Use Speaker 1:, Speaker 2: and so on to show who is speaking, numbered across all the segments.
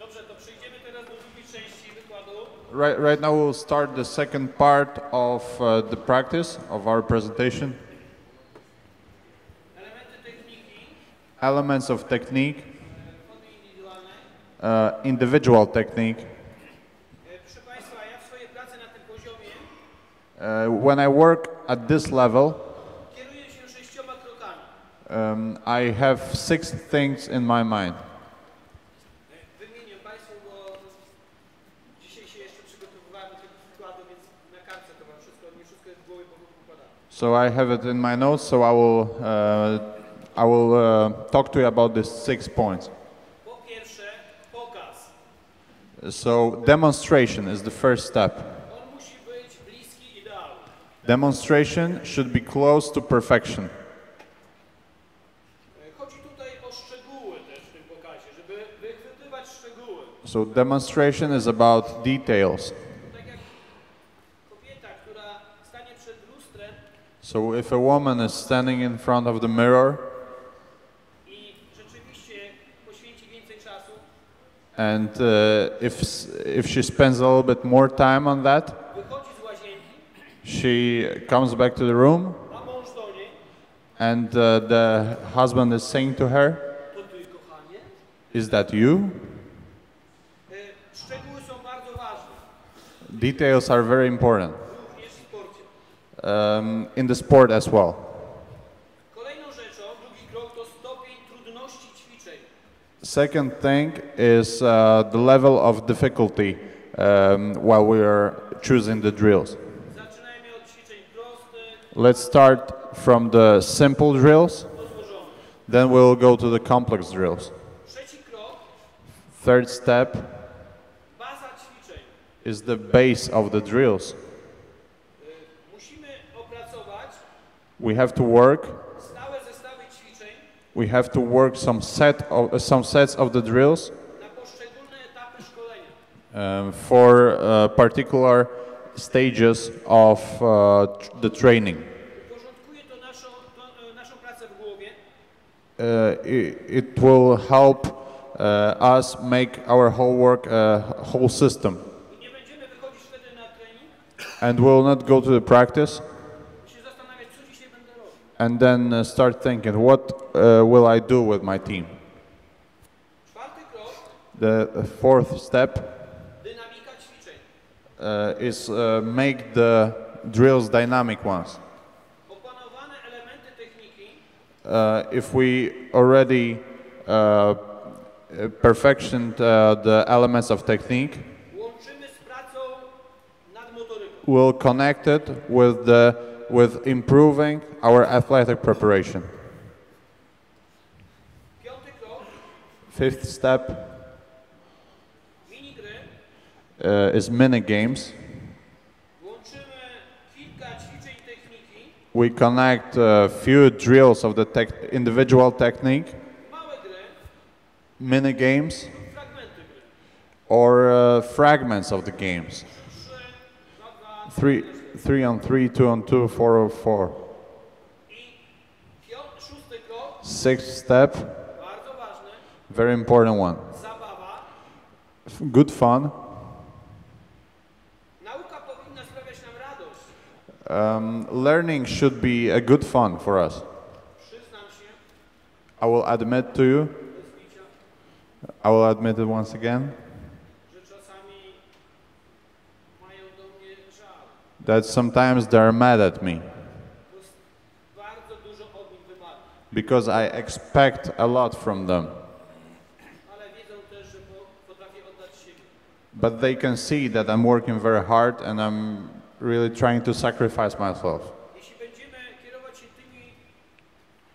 Speaker 1: Dobrze, to przejdziemy teraz do drugiej części wykładu.
Speaker 2: Right now we'll start the second part of the practice of our presentation.
Speaker 1: Elementy techniki.
Speaker 2: Elements of technique.
Speaker 1: Metody indywidualnej.
Speaker 2: Individual technique.
Speaker 1: Proszę Państwa, ja w swojej pracy na tym poziomie
Speaker 2: When I work at this level,
Speaker 1: kieruję się 6 krokami.
Speaker 2: I have 6 things in my mind.
Speaker 1: Wymienię Państwu, bo dzisiaj się jeszcze przygotowywałem do tego wykładu, więc na kartce to mam wszystko, nie wszystko jest w głowie poukładane.
Speaker 2: So I have it in my notes, so I will talk to you about these 6 points.
Speaker 1: Po pierwsze, pokaz.
Speaker 2: So demonstration is the first step.
Speaker 1: On musi być bliski ideału.
Speaker 2: Demonstration should be close to perfection.
Speaker 1: Chodzi tutaj o szczegóły też w tym pokazie, żeby wychwytywać szczegóły.
Speaker 2: So demonstration is about details.
Speaker 1: Tak jak kobieta, która stanie przed lustrem
Speaker 2: So if a woman is standing in front of the mirror
Speaker 1: i rzeczywiście poświęci więcej czasu,
Speaker 2: and if she spends a little bit more time on that,
Speaker 1: wychodzi z łazienki,
Speaker 2: she comes back to the room
Speaker 1: a mąż do niej,
Speaker 2: and the husband is saying to her,
Speaker 1: to ty, kochanie.
Speaker 2: "Is that you?"
Speaker 1: Szczegóły są bardzo ważne,
Speaker 2: Details are very important
Speaker 1: również w sporcie.
Speaker 2: in the sport as well.
Speaker 1: Kolejną rzeczą, drugi krok, to stopień trudności ćwiczeń.
Speaker 2: Second thing is the level of difficulty while we are choosing the drills.
Speaker 1: Zaczynajmy od ćwiczeń prostych
Speaker 2: Let's start from the simple drills,
Speaker 1: do złożonych.
Speaker 2: then we'll go to the complex drills.
Speaker 1: Trzeci krok,
Speaker 2: Third step
Speaker 1: baza ćwiczeń.
Speaker 2: is the base of the drills.
Speaker 1: Musimy opracować
Speaker 2: We have to work.
Speaker 1: stałe zestawy ćwiczeń
Speaker 2: We have to work some sets of the drills
Speaker 1: na poszczególne etapy szkolenia.
Speaker 2: for particular stages of the training.
Speaker 1: Porządkuje to naszą pracę w głowie,
Speaker 2: It will help us make our whole work a whole system,
Speaker 1: i nie będziemy wychodzić wtedy na trening
Speaker 2: and we'll not go to the practice
Speaker 1: i się zastanawiać, co dzisiaj będę robił.
Speaker 2: and then start thinking, what will I do with my team?
Speaker 1: Czwarty krok,
Speaker 2: The fourth step
Speaker 1: dynamika ćwiczeń.
Speaker 2: is make the drills dynamic ones.
Speaker 1: Opanowane elementy techniki
Speaker 2: If we already perfectioned the elements of technique,
Speaker 1: łączymy z pracą nad motoryką.
Speaker 2: we'll connect it with improving our athletic preparation.
Speaker 1: Piąty krok,
Speaker 2: Fifth step
Speaker 1: minigry.
Speaker 2: is mini games.
Speaker 1: Łączymy kilka ćwiczeń techniki,
Speaker 2: We connect a few drills of the individual technique,
Speaker 1: małe gry,
Speaker 2: mini games,
Speaker 1: fragmenty gry.
Speaker 2: or fragments of the games.
Speaker 1: 3 na 2.
Speaker 2: 3-on-3, 2-on-2, 4-on-4.
Speaker 1: I szósty krok,
Speaker 2: Sixth step,
Speaker 1: bardzo ważny,
Speaker 2: very important one.
Speaker 1: zabawa.
Speaker 2: Good fun.
Speaker 1: Nauka powinna sprawiać nam radość.
Speaker 2: Learning should be a good fun for us.
Speaker 1: Przyznam się,
Speaker 2: I will admit to you,
Speaker 1: bez bicia,
Speaker 2: I will admit it once again,
Speaker 1: że czasami mają do mnie żal.
Speaker 2: that sometimes they're mad at me
Speaker 1: Bo bardzo dużo od nich wymaga.
Speaker 2: because I expect a lot from them.
Speaker 1: Ale wiedzą też, że potrafię oddać siebie.
Speaker 2: But they can see that I'm working very hard and I'm really trying to sacrifice myself.
Speaker 1: Jeśli będziemy kierować się tymi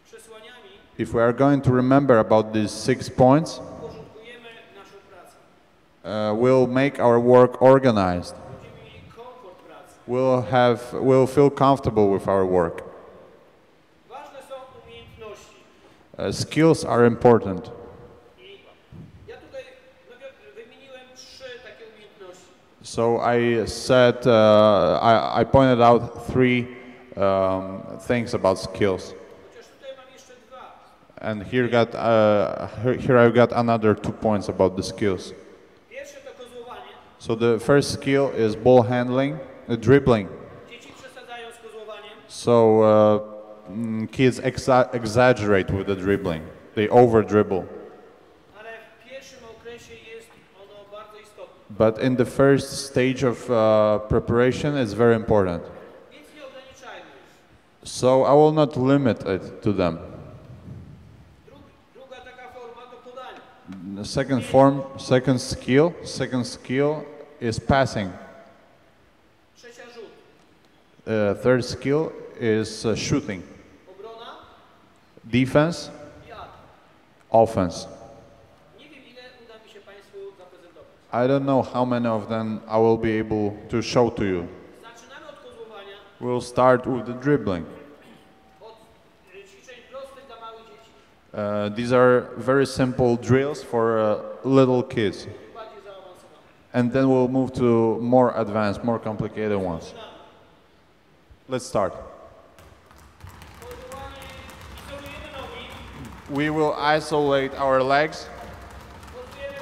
Speaker 1: przesłaniami,
Speaker 2: If we are going to remember about these 6 points,
Speaker 1: uporządkujemy naszą pracę.
Speaker 2: we'll make our work organized.
Speaker 1: Będziemy mieli komfort pracy.
Speaker 2: We'll feel comfortable with our work.
Speaker 1: Ważne są umiejętności.
Speaker 2: Skills are important.
Speaker 1: I ja tutaj wymieniłem 3 takie umiejętności.
Speaker 2: So I said, I pointed out 3 things about skills.
Speaker 1: Chociaż tutaj mam jeszcze 2.
Speaker 2: And here I've got another 2 points about the skills. So the first skill is ball handling, dribbling.
Speaker 1: Dzieci przesadzają z kozłowaniem.
Speaker 2: So kids exaggerate with the dribbling. They over dribble.
Speaker 1: Ale w pierwszym okresie jest ono bardzo istotne.
Speaker 2: But in the first stage of preparation, it's very important.
Speaker 1: Więc nie ograniczajmy już.
Speaker 2: So I will not limit it to them.
Speaker 1: Druga taka forma to podanie.
Speaker 2: The second skill is passing.
Speaker 1: Trzecia rzut.
Speaker 2: Third skill is shooting.
Speaker 1: Obrona
Speaker 2: Defense,
Speaker 1: i atak.
Speaker 2: offense.
Speaker 1: Nie wiem ile uda mi się Państwu zaprezentować.
Speaker 2: I don't know how many of them I will be able to show to you.
Speaker 1: Zaczynamy od kozłowania,
Speaker 2: We'll start with the dribbling.
Speaker 1: od ćwiczeń prostych dla małych dzieci.
Speaker 2: These are very simple drills for little kids.
Speaker 1: I bardziej zaawansowane.
Speaker 2: And then we'll move to more advanced, more complicated ones. Let's start.
Speaker 1: Kozłowanie, izolujemy nogi,
Speaker 2: We will isolate our legs.
Speaker 1: kozujemy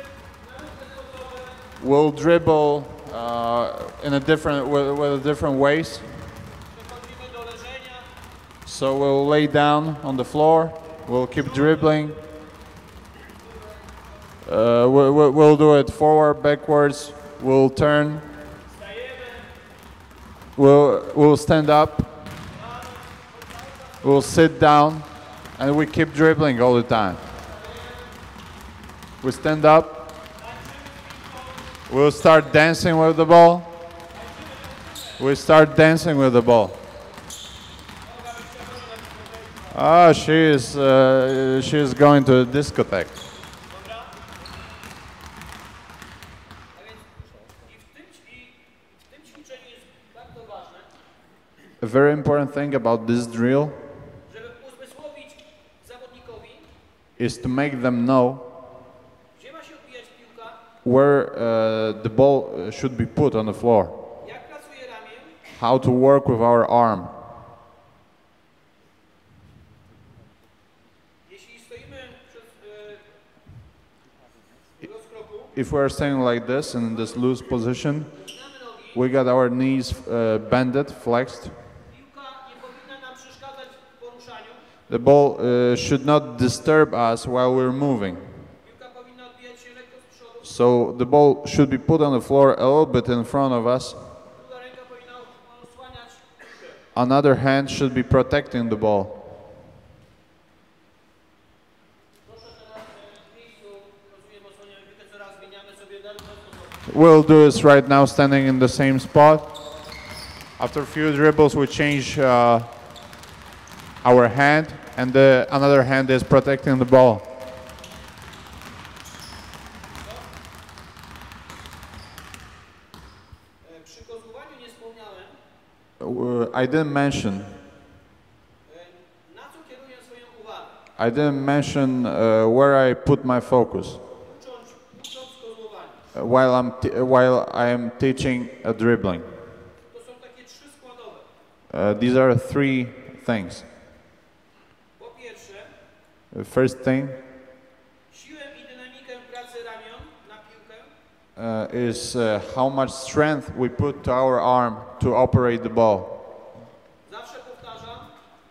Speaker 1: na różne sposoby.
Speaker 2: We'll dribble in a with different ways.
Speaker 1: Przechodzimy do leżenia,
Speaker 2: So we'll lay down on the floor. We'll keep dribbling. We'll do it forward, backwards. We'll turn.
Speaker 1: stajemy,
Speaker 2: We'll stand up. We'll sit down, and we keep dribbling all the time. We stand up. We'll start dancing with the ball. We start dancing with the ball. Ah, she is going to a discotheque.
Speaker 1: dobra? A więc w tym ćwiczeniu jest bardzo ważne,
Speaker 2: A very important thing about this drill
Speaker 1: żeby uzmysłowić zawodnikowi,
Speaker 2: is to make them know
Speaker 1: gdzie ma się odbijać piłka,
Speaker 2: where the ball should be put on the floor,
Speaker 1: jak pracuje ramię,
Speaker 2: how to work with our arm.
Speaker 1: jeśli stoimy przed rozkroku,
Speaker 2: If we are standing like this in this loose position,
Speaker 1: ginamy nogi,
Speaker 2: we got our knees bended, flexed.
Speaker 1: piłka nie powinna nam przeszkadzać w poruszaniu,
Speaker 2: The ball should not disturb us while we're moving.
Speaker 1: piłka powinna odbijać się lekko z przodu,
Speaker 2: So the ball should be put on the floor a little bit in front of us.
Speaker 1: druga ręka powinna osłaniać piłkę.
Speaker 2: Another hand should be protecting the ball.
Speaker 1: Proszę teraz w miejscu, rozumiem, osłaniamy piłkę, coraz zmieniamy sobie na różne sposoby.
Speaker 2: We'll do this right now, standing in the same spot. After a few dribbles, we change our hand, and the another hand is protecting the ball.
Speaker 1: Przy kozłowaniu nie wspomniałem,
Speaker 2: I didn't mention.
Speaker 1: na co kieruję swoją uwagę.
Speaker 2: I didn't mention where I put my focus
Speaker 1: Ucząc kozłowania.
Speaker 2: while I am teaching a dribbling.
Speaker 1: To są takie trzy składowe.
Speaker 2: These are three things.
Speaker 1: Po pierwsze,
Speaker 2: First thing
Speaker 1: siłę i dynamikę pracy ramion na piłkę.
Speaker 2: is how much strength we put to our arm to operate the ball.
Speaker 1: Zawsze powtarzam,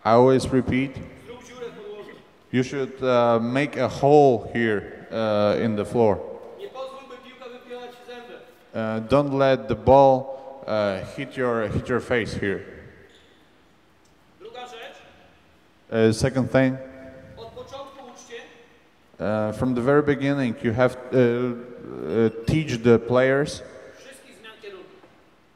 Speaker 2: I always repeat,
Speaker 1: zrób dziurę w podłodze.
Speaker 2: you should make a hole here in the floor.
Speaker 1: Nie pozwól, by piłka wypięła ci zęby.
Speaker 2: Don't let the ball hit your face here.
Speaker 1: Druga rzecz,
Speaker 2: Second thing,
Speaker 1: od początku uczcie,
Speaker 2: from the very beginning, you have teach the players
Speaker 1: wszystkich zmian kierunku.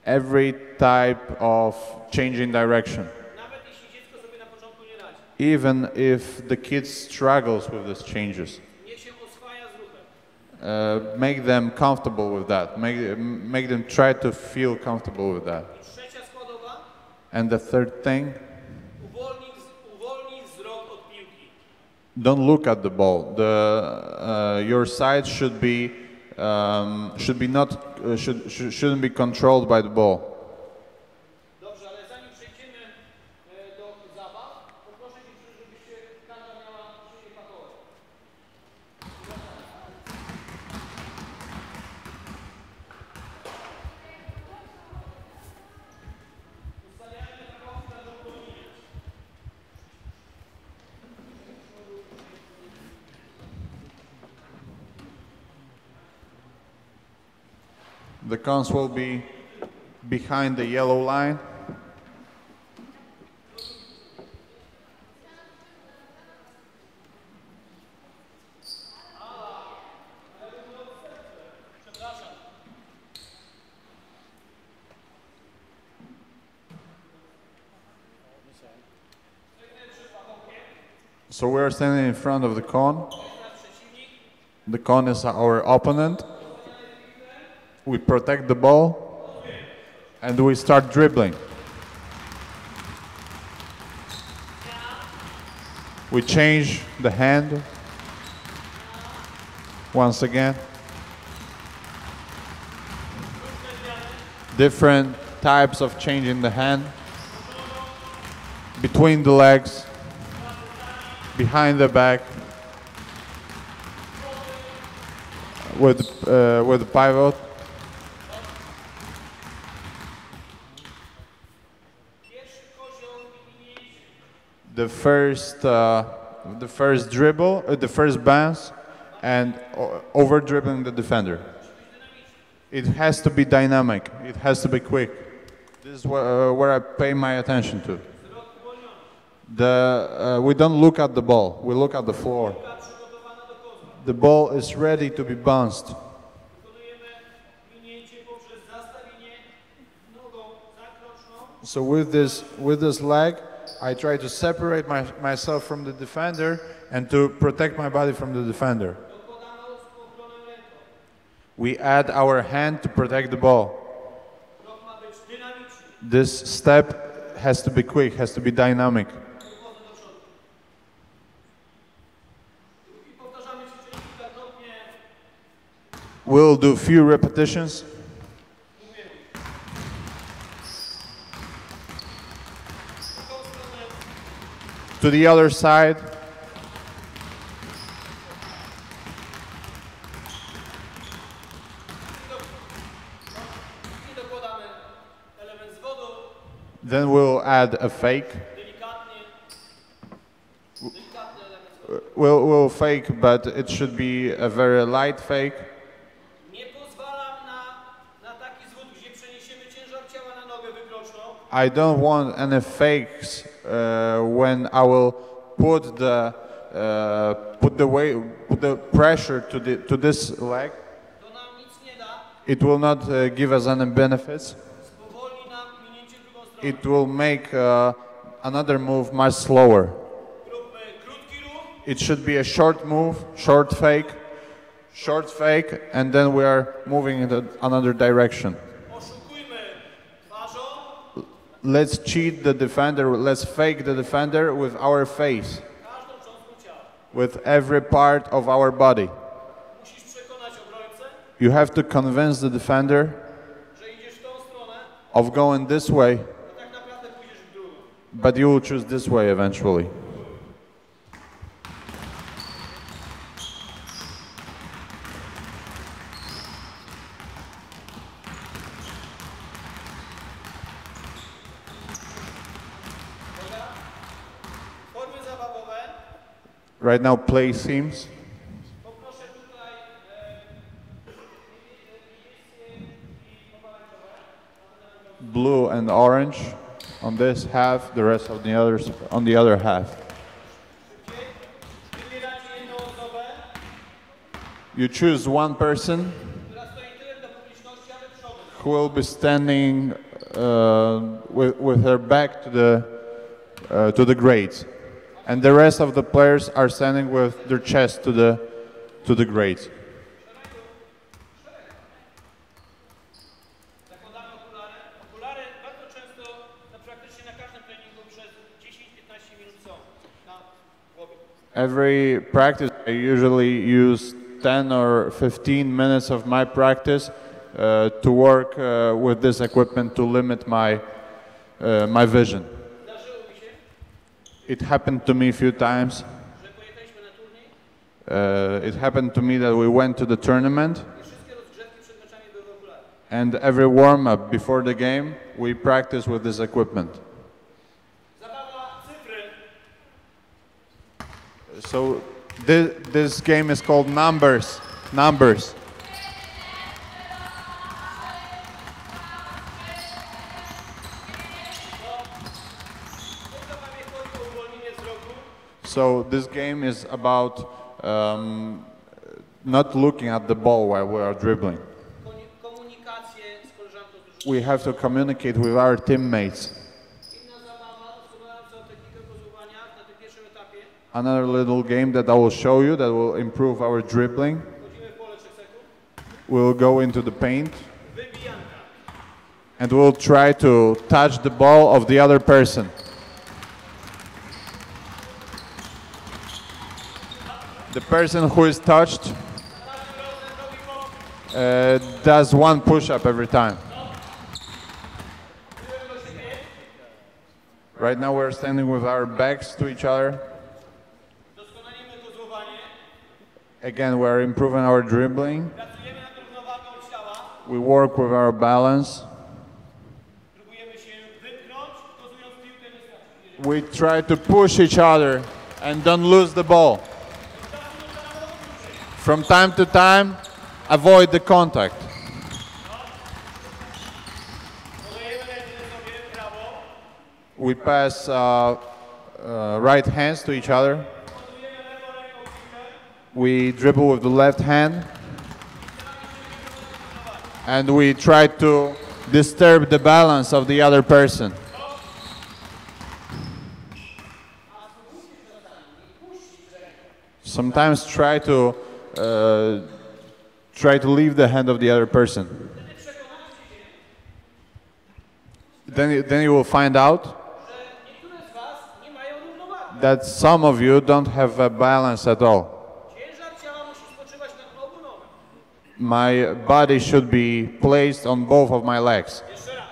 Speaker 2: every type of changing direction.
Speaker 1: Nawet jeśli dziecko sobie na początku nie radzi.
Speaker 2: Even if the kid struggles with these changes,
Speaker 1: Niech się oswaja z ruchem.
Speaker 2: make them comfortable with that. Make them try to feel comfortable with that.
Speaker 1: I trzecia składowa,
Speaker 2: And the third thing,
Speaker 1: uwolnij wzrok od piłki.
Speaker 2: don't look at the ball. Your sight shouldn't be controlled by the ball.
Speaker 1: Dobrze, ale zanim przejdziemy do zabaw, poproszę Cię, żebyście każda miała szyję patołek.
Speaker 2: The cones will be behind the yellow line. So we're standing in front of the cone. The cone is our opponent. We protect the ball and we start dribbling. We change the hand once again. Different types of changing the hand. Between the legs, behind the back, with the pivot. The first dribble, the first bounce, and over dribbling the defender. It has to be dynamic. It has to be quick. This is where I pay my attention to. We don't look at the ball. We look at the floor. The ball is ready to be bounced. So with this leg, I try to separate myself from the defender and to protect my body from the defender. We add our hand to protect the ball. This step has to be quick, has to be dynamic. We'll do few repetitions. To the other side. Then we'll add a fake. We'll fake, but it should be a very light fake. I don't want any fakes when I will put the pressure to this leg. It will not give us any benefits. It will make another move much slower. It should be a short move, short fake, and then we are moving in another direction. Let's cheat the defender, let's fake the defender with our face, with every part of our body. You have to convince the defender of going this way, but you will choose this way eventually. Right now, play seams. Blue and orange on this half, the rest of the others on the other half. You choose one person who will be standing with her back to the grates. And the rest of the players are standing with their chest to the grates. Every practice, I usually use 10 or 15 minutes of my practice to work with this equipment to limit my vision. It happened to me a few times. It happened to me that we went to the tournament, and every warm-up before the game, we practice with this equipment. So this game is called numbers. So this game is about not looking at the ball while we are dribbling.
Speaker 1: Komunikację z koleżanką z drużyny.
Speaker 2: We have to communicate with our teammates.
Speaker 1: Inna zabawa, usuwająca technikę kozowania na tym pierwszym etapie.
Speaker 2: Another little game that I will show you that will improve our dribbling.
Speaker 1: Wchodzimy w pole 3 sekund.
Speaker 2: We'll go into the paint
Speaker 1: Wybijanka.
Speaker 2: and we'll try to touch the ball of the other person. The person who is touched does one push-up every time. Right now we're standing with our backs to each other.
Speaker 1: Doskonalimy kozowanie.
Speaker 2: Again, we're improving our dribbling.
Speaker 1: Pracujemy nad równowagą ciała.
Speaker 2: We work with our balance.
Speaker 1: Próbujemy się wypchnąć, kozując piłkę nie stracić.
Speaker 2: We try to push each other and don't lose the ball. From time to time, avoid the contact.
Speaker 1: Podajemy ręce sobie w prawo.
Speaker 2: We pass right hands to each other.
Speaker 1: Kozujemy lewą ręką piłkę.
Speaker 2: We dribble with the left hand. And we try to disturb the balance of the other person. Sometimes try to leave the hand of the other person. Then you will find out
Speaker 1: Niektóre z was nie mają równowagi.
Speaker 2: that some of you don't have a balance at all.
Speaker 1: Ciężar ciała musi spoczywać na obu nogach.
Speaker 2: My body should be placed on both of my legs.
Speaker 1: Jeszcze raz.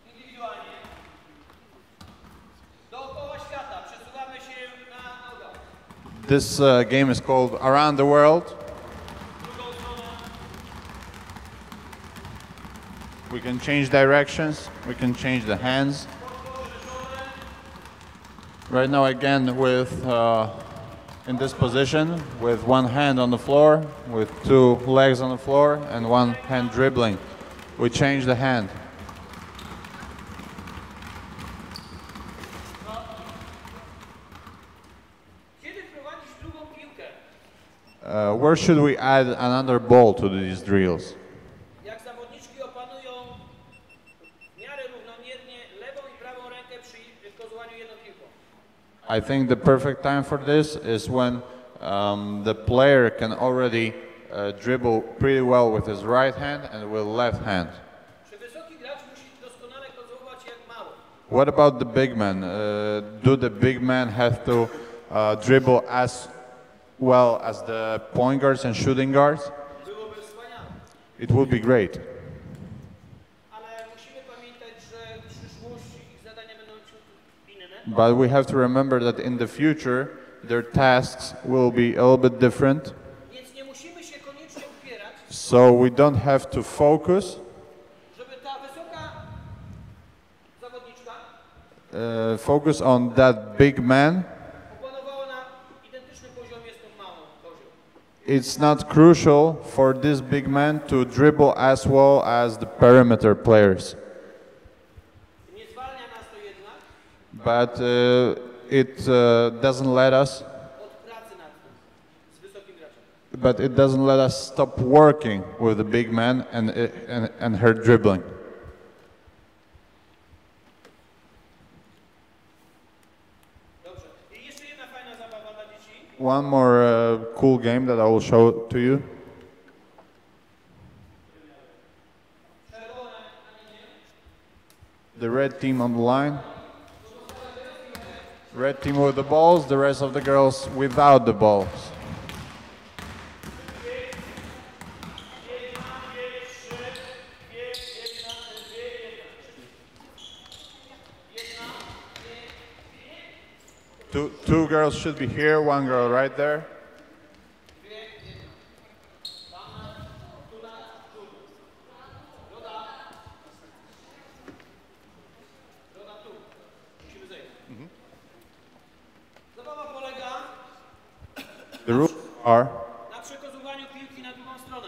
Speaker 1: Indywidualnie. Dookoła świata przesuwamy się na nogach.
Speaker 2: This game is called Around the World.
Speaker 1: Drugą stronę.
Speaker 2: We can change directions, we can change the hands. Right now again in this position with one hand on the floor, with two legs on the floor and one hand dribbling. We change the hand.
Speaker 1: Kiedy wprowadzić drugą piłkę?
Speaker 2: Where should we add another ball to these drills?
Speaker 1: Jak zawodniczki opanują w miarę równomiernie lewą i prawą rękę przy kozowaniu jedną piłką.
Speaker 2: I think the perfect time for this is when the player can already dribble pretty well with his right hand and with left hand.
Speaker 1: Czy wysoki gracz musi doskonale kozować jak mały?
Speaker 2: What about the big man? Do the big men have to dribble as well as the point guards and shooting guards?
Speaker 1: Byłoby wspaniale.
Speaker 2: It would be great.
Speaker 1: Ale musimy pamiętać, że w przyszłości ich zadania będą ciut inne.
Speaker 2: But we have to remember that in the future, their tasks will be a little bit different.
Speaker 1: Więc nie musimy się koniecznie upierać,
Speaker 2: So we don't have to focus,
Speaker 1: żeby ta wysoka zawodniczka
Speaker 2: focus on that big man.
Speaker 1: opanowała na identycznym poziomie z tą małą kozią.
Speaker 2: It's not crucial for this big man to dribble as well as the perimeter players.
Speaker 1: Nie zwalnia nas to jednak
Speaker 2: But it doesn't let us,
Speaker 1: od pracy nad tym z wysokim graczem.
Speaker 2: but it doesn't let us stop working with the big man and her dribbling.
Speaker 1: Dobrze. I jeszcze jedna fajna zabawa dla dzieci.
Speaker 2: One more cool game that I will show to you.
Speaker 1: Czerwone na linie.
Speaker 2: The red team on the line. Red team with the balls, the rest of the girls without the balls. Two girls should be here, one girl right there.
Speaker 1: Zabawa polega
Speaker 2: The rules are
Speaker 1: na przekazywaniu piłki na drugą stronę.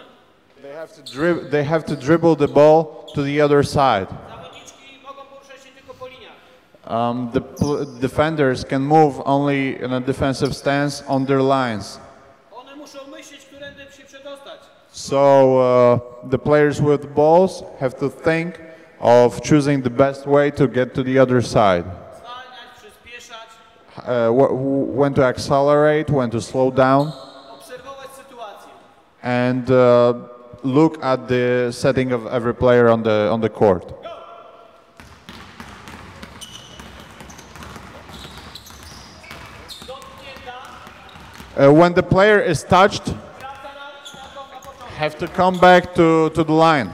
Speaker 2: they have to dribble the ball to the other side.
Speaker 1: Zawodniczki mogą poruszać się tylko po liniach.
Speaker 2: Defenders can move only in a defensive stance on their lines.
Speaker 1: One muszą myśleć, którędy się przedostać.
Speaker 2: So the players with balls have to think of choosing the best way to get to the other side.
Speaker 1: Zwalniać, przyspieszać,
Speaker 2: When to accelerate, when to slow down,
Speaker 1: obserwować sytuację.
Speaker 2: and look at the setting of every player on the court. When the player is touched, have to come back to the line.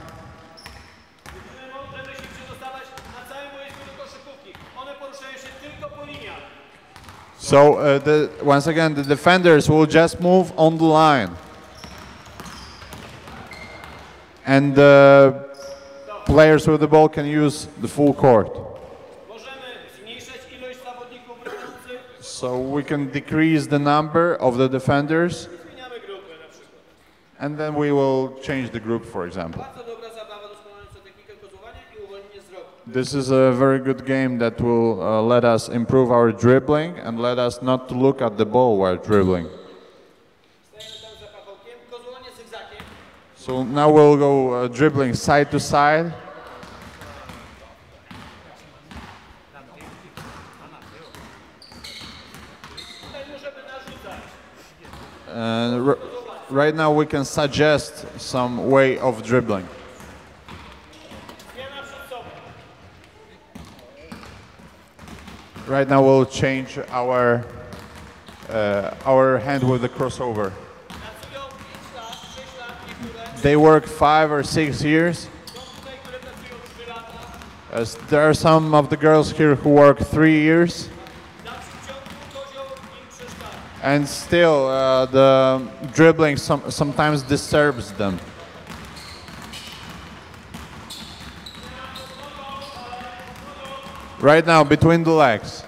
Speaker 1: Możemy się przedostawać na całym boisku do koszykówki. One poruszają się tylko po liniach.
Speaker 2: So once again, the defenders will just move on the line, and the players with the ball can use the full court.
Speaker 1: Możemy zmniejszyć ilość zawodników broniących.
Speaker 2: So we can decrease the number of the defenders,
Speaker 1: Zmieniamy grupę na przykład.
Speaker 2: and then we will change the group, for example.
Speaker 1: Bardzo dobra zabawa doskonaląca technikę kozłowania i uwolnienie z drogi.
Speaker 2: This is a very good game that will let us improve our dribbling and let us not to look at the ball while dribbling.
Speaker 1: Stajemy tam za pachołkiem. Kozłowanie zygzakiem.
Speaker 2: So now we'll go dribbling side to side.
Speaker 1: Tutaj możemy narzucać.
Speaker 2: And right now we can suggest some way of dribbling.
Speaker 1: Zmiana przed sobą.
Speaker 2: Right now we'll change our hand with the crossover.
Speaker 1: Pracują 5 lat, 6 lat, niektóre.
Speaker 2: They work 5 or 6 years.
Speaker 1: Są tutaj, które pracują 3 lata.
Speaker 2: There are some of the girls here who work 3 years,
Speaker 1: Dalszy ciąg kozioł im przeszkadza.
Speaker 2: and still the dribbling sometimes disturbs them. Right now, between the legs.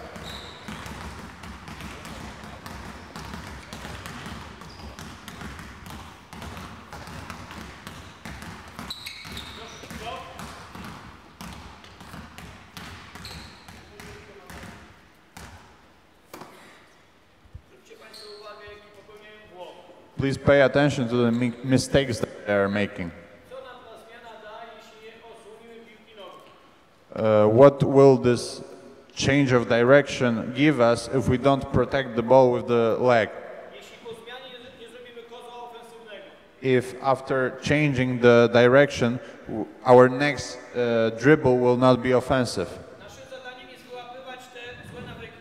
Speaker 1: Zwróćcie Państwo uwagę, jaki popełniają błąd.
Speaker 2: Please pay attention to the mistakes that they are making.
Speaker 1: Co nam ta zmiana da, jeśli nie osłonimy piłki nogi?
Speaker 2: What will this change of direction give us if we don't protect the ball with the leg?
Speaker 1: Jeśli po zmianie nie zrobimy kozła ofensywnego.
Speaker 2: If after changing the direction, our next dribble will not be offensive.
Speaker 1: Naszym zadaniem jest wyłapywać te złe nawyki.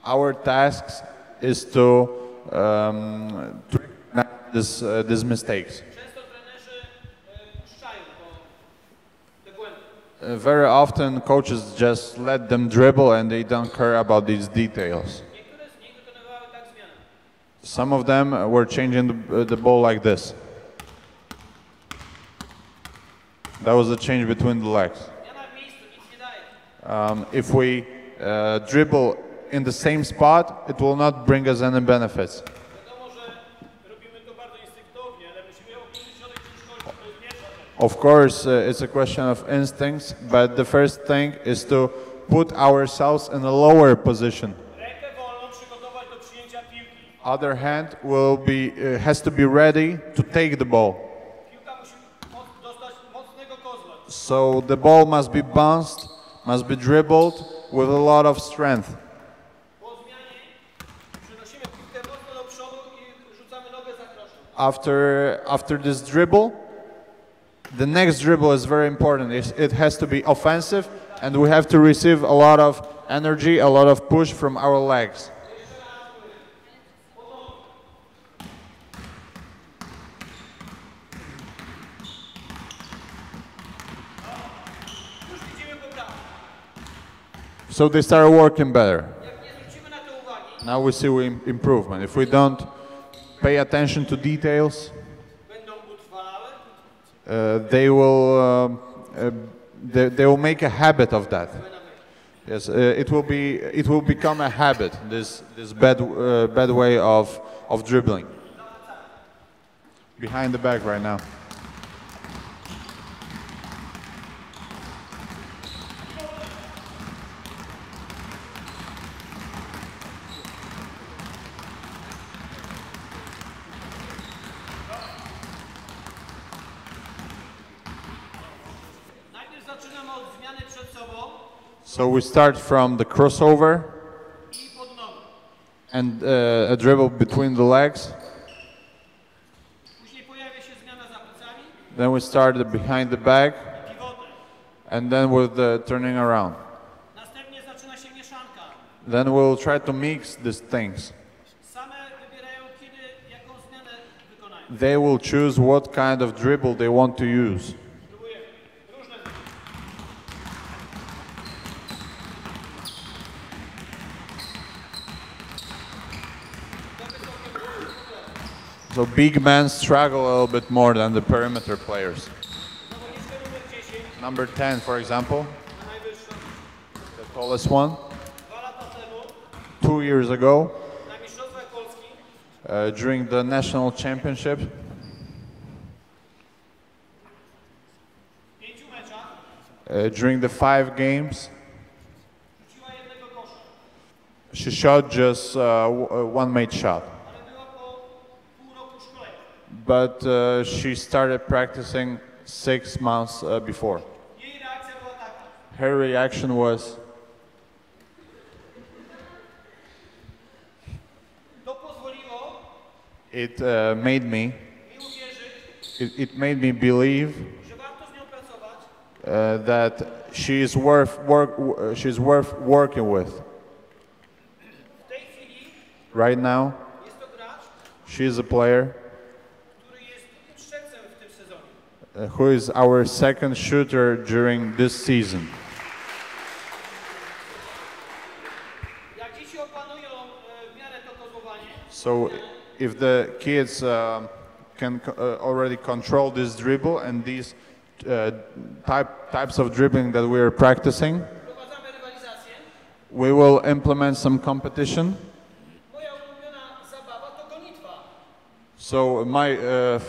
Speaker 2: Our task is to these mistakes.
Speaker 1: Często trenerzy puszczają te błędy.
Speaker 2: Very often coaches just let them dribble and they don't care about these details.
Speaker 1: Niektóre z nich wykonywały tak zmiany.
Speaker 2: Some of them were changing the ball like this. That was the change between the legs.
Speaker 1: Zmiana w miejscu nic nie daje.
Speaker 2: If we dribble in the same spot, it will not bring us any benefits.
Speaker 1: Wiadomo, że robimy to bardzo instynktownie, ale musimy obniżyć środek ciężkości. To jest pierwsza rzecz.
Speaker 2: Of course, it's a question of instincts, but the first thing is to put ourselves in a lower position.
Speaker 1: Rękę wolną przygotować do przyjęcia piłki.
Speaker 2: Other hand has to be ready to take the ball.
Speaker 1: Piłka musi dostać mocnego kozła.
Speaker 2: So the ball must be bounced, must be dribbled with a lot of strength.
Speaker 1: Po zmianie przenosimy piłkę mocno do przodu i rzucamy nogę za kroszem.
Speaker 2: After this dribble, the next dribble is very important. It has to be offensive, and we have to receive a lot of energy, a lot of push from our legs.
Speaker 1: Już widzimy poprawę.
Speaker 2: So they start working better.
Speaker 1: Jak nie zwrócimy na to uwagi,
Speaker 2: Now we see improvement. If we don't pay attention to details,
Speaker 1: będą utrwalały,
Speaker 2: they will make a habit of that,
Speaker 1: złe nawyki.
Speaker 2: Yes, it will become a habit. This bad way of dribbling. Behind the back right now.
Speaker 1: Najpierw zaczynamy od zmiany przed sobą.
Speaker 2: So we start from the crossover
Speaker 1: I pod nogą.
Speaker 2: and a dribble between the legs.
Speaker 1: Później pojawia się zmiana za plecami.
Speaker 2: Then we start behind the back,
Speaker 1: I pivotem.
Speaker 2: and then with the turning around.
Speaker 1: Następnie zaczyna się mieszanka.
Speaker 2: Then we'll try to mix these things.
Speaker 1: Same wybierają kiedy, jaką zmianę wykonają.
Speaker 2: They will choose what kind of dribble they want to use.
Speaker 1: Spróbujemy. Różne zmiany.
Speaker 2: So big men struggle a little bit more than the perimeter players.
Speaker 1: Zawodniczka numer 10,
Speaker 2: Number 10, for example,
Speaker 1: na najwyższą.
Speaker 2: the tallest one,
Speaker 1: 2 lata temu
Speaker 2: 2 years ago,
Speaker 1: na Mistrzostwach Polski
Speaker 2: during the national championship,
Speaker 1: w 5 meczach
Speaker 2: during the 5 games,
Speaker 1: rzuciła jednego kosza.
Speaker 2: she shot just one made shot.
Speaker 1: Ale była po pół roku szkolenia.
Speaker 2: But she started practicing 6 months before.
Speaker 1: Jej reakcja była taka.
Speaker 2: Her reaction was,
Speaker 1: To pozwoliło
Speaker 2: it made me,
Speaker 1: mi uwierzyć,
Speaker 2: it made me believe
Speaker 1: że warto z nią pracować,
Speaker 2: that she's worth working with.
Speaker 1: w tej chwili
Speaker 2: Right now,
Speaker 1: jest to gracz,
Speaker 2: she's a player
Speaker 1: który jest strzelcem w tym sezonie.
Speaker 2: who is our second shooter during this season.
Speaker 1: Jak dzieci opanują w miarę to kozowanie,
Speaker 2: So if the kids can already control this dribble and these types of dribbling that we are practicing,
Speaker 1: wprowadzamy rywalizację.
Speaker 2: we will implement some competition.
Speaker 1: Moja ulubiona zabawa to gonitwa.
Speaker 2: So my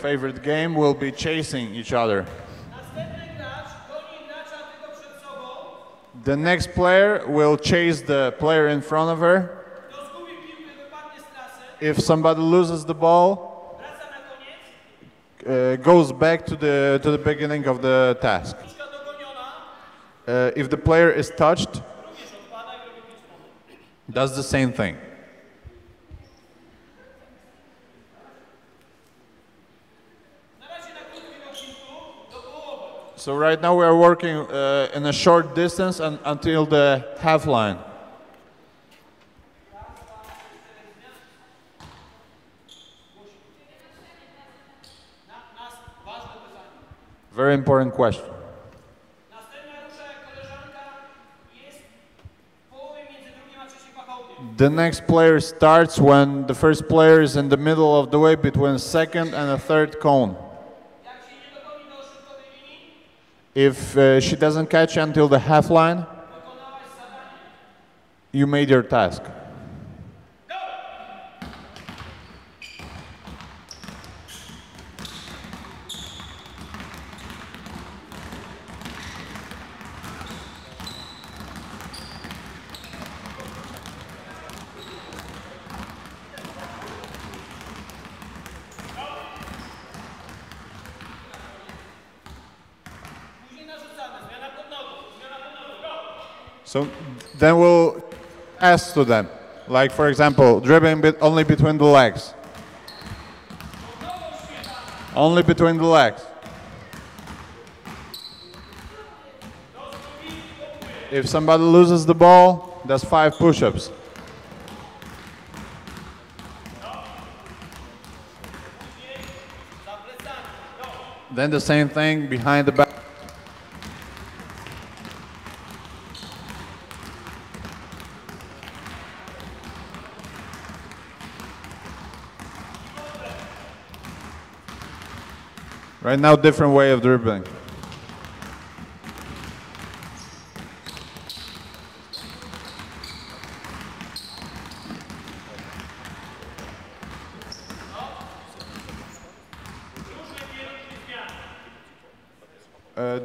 Speaker 2: favorite game will be chasing each other.
Speaker 1: Następny gracz goni gracza tylko przed sobą,
Speaker 2: The next player will chase the player in front of her.
Speaker 1: kto zgubi piłkę, wypadnie z trasy,
Speaker 2: If somebody loses the ball,
Speaker 1: wraca na koniec,
Speaker 2: goes back to the beginning of the task.
Speaker 1: piłka dogoniona,
Speaker 2: If the player is touched,
Speaker 1: również odpada i robi 5 punktów.
Speaker 2: does the same thing.
Speaker 1: Na razie na krótkim odcinku do połowy.
Speaker 2: So right now we are working in a short distance until the half line.
Speaker 1: Nas ważne pytanie.
Speaker 2: Very important question.
Speaker 1: Następna rusza jak koleżanka jest w połowie między drugim a trzecim pachołkiem.
Speaker 2: The next player starts when the first player is in the middle of the way between second and a third cone.
Speaker 1: Jak się nie dogoni do środkowej linii,
Speaker 2: If she doesn't catch until the half line,
Speaker 1: wykonałaś zadanie.
Speaker 2: you made your task.
Speaker 1: Później narzucamy. Zmiana pod nogą. Zmiana pod nogą. Go!
Speaker 2: So then we'll ask to them, like for example, dribbling only between the legs. Only between the legs. If somebody loses the ball, that's 5 push-ups.
Speaker 1: Za plecami. Go!
Speaker 2: Then the same thing behind the back. Right now, different way of dribbling.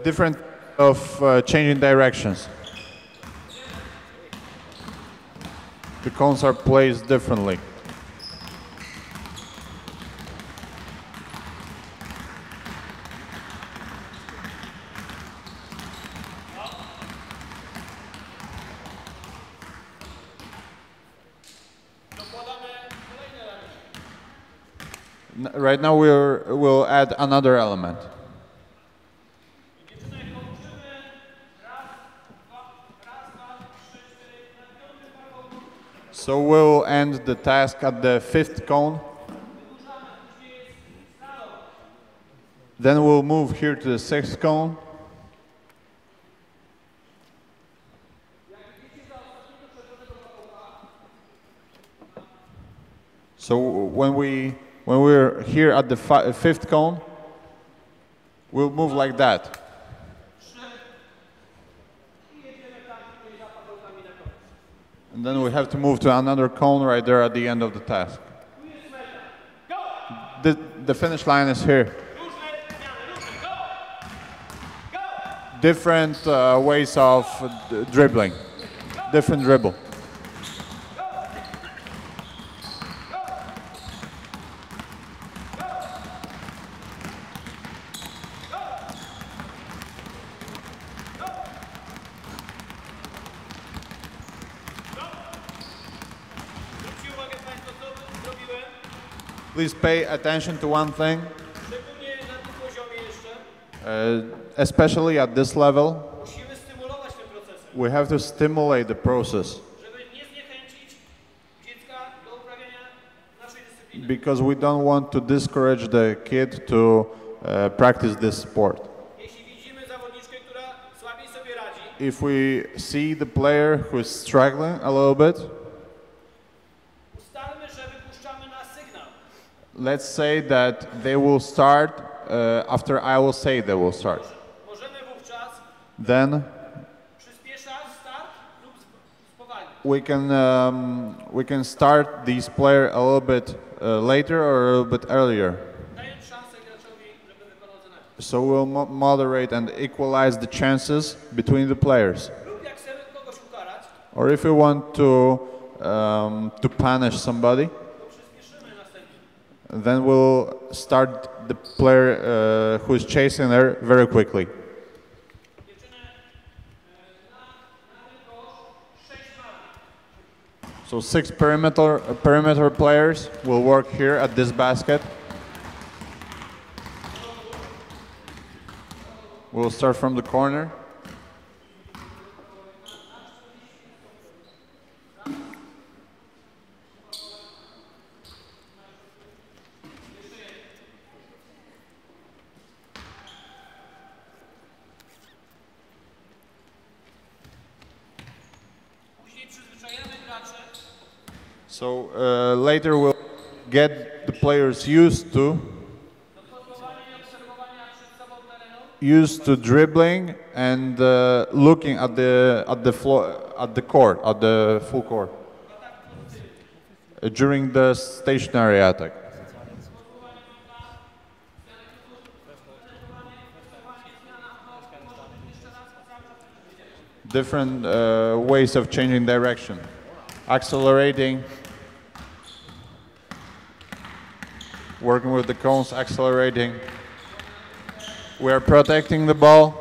Speaker 2: Different of changing directions. The cones are placed differently. Right now we'll add another element. So we'll end the task at the 5th cone. Then we'll move here to the 6th cone. So when we're here at the 5th cone, we'll move like that. And then we have to move to another cone right there at the end of the task. The finish line is here. Different ways of dribbling. Different dribble. Please pay attention to one thing, especially at this level. We have to stimulate the process because we don't want to discourage the kid to practice this sport. If we see the player who is struggling a little bit, let's say that they will start after I will say they will start. Then we can start these players a little bit later or a little bit earlier. So we'll moderate and equalize the chances between the players. Or if we want to punish somebody, then we'll start the player who is chasing her very quickly. So 6 perimeter players will work here at this basket. We'll start from the corner. So later we'll get the players used to dribbling and looking at the floor, at the court, at the full court during the stationary attack. Different ways of changing direction, accelerating, working with the cones, accelerating. We are protecting the ball.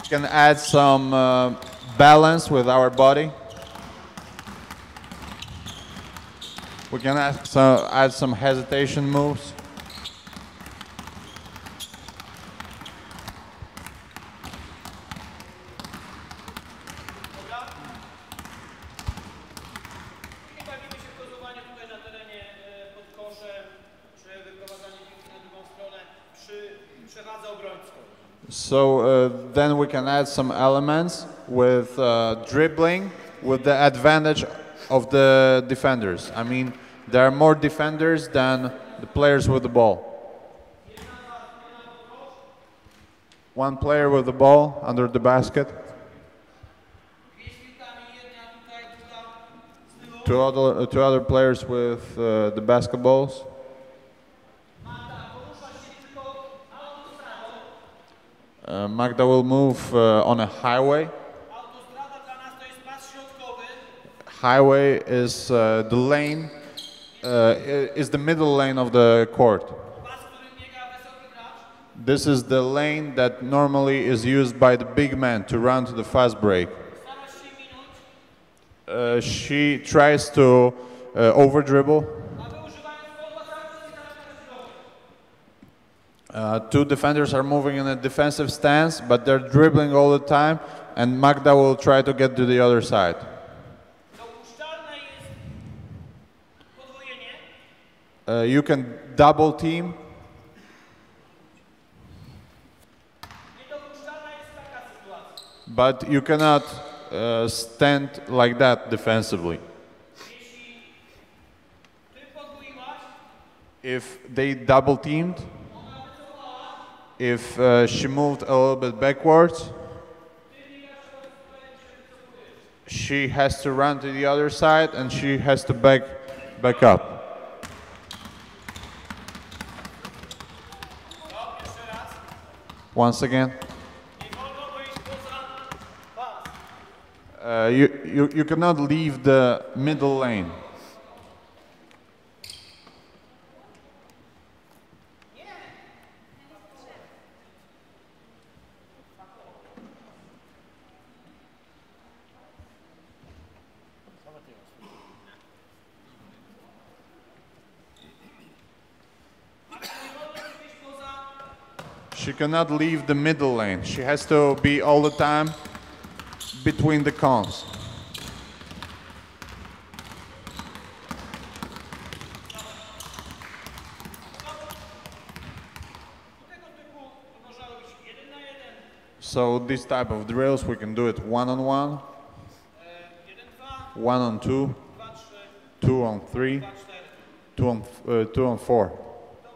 Speaker 2: We can add some balance with our body. We can add some hesitation moves. So then we can add some elements with dribbling with the advantage of the defenders. I mean, there are more defenders than the players with the ball. One player with the ball under the basket. Two other players with the basketballs. Magda will move on a highway.
Speaker 1: Autostrada dla nas to jest pas środkowy.
Speaker 2: Highway is the lane, is the middle lane of the court.
Speaker 1: Pas, którym biega wysoki gracz.
Speaker 2: This is the lane that normally is used by the big man to run to the fast break.
Speaker 1: Starasz się minąć.
Speaker 2: She tries to over dribble.
Speaker 1: A wy używając podła cały czas i teraz
Speaker 2: Two defenders are moving in a defensive stance, but they're dribbling all the time, and Magda will try to get to the other side.
Speaker 1: Dopuszczalne jest podwojenie.
Speaker 2: You can double team.
Speaker 1: Niedopuszczalna jest taka sytuacja.
Speaker 2: But you cannot stand like that defensively.
Speaker 1: Jeśli ty podwoiłaś,
Speaker 2: If they double teamed,
Speaker 1: ona wycofała,
Speaker 2: if she moved a little bit backwards,
Speaker 1: ty biegasz po swoje, się wycofujesz.
Speaker 2: she has to run to the other side and she has to back up.
Speaker 1: No, jeszcze raz.
Speaker 2: Once again,
Speaker 1: Nie wolno wyjść poza pas.
Speaker 2: you cannot leave the middle lane. She cannot leave the middle lane. She has to be all the time between the cones. So this type of drills, we can do it one-on-one,
Speaker 1: 1, 2,
Speaker 2: one-on-two,
Speaker 1: 2, 3,
Speaker 2: two-on-three,
Speaker 1: 2, 4.
Speaker 2: two-on-four.
Speaker 1: To